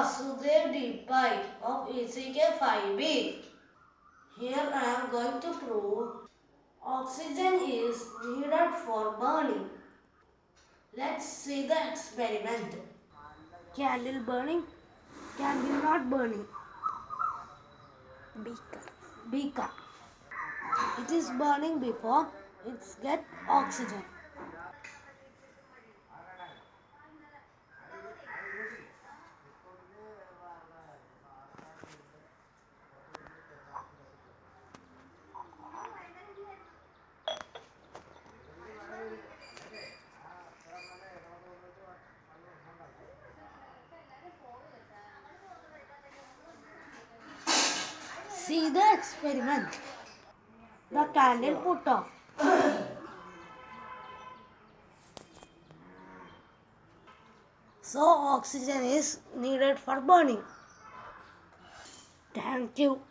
Vasudev deep bite of ECEKUHS. Here I am going to prove oxygen is needed for burning. Let's see the experiment. Candle burning, candle not burning. Beaker. It is burning before it gets oxygen. See the experiment. The candle put off. So oxygen is needed for burning. Thank you.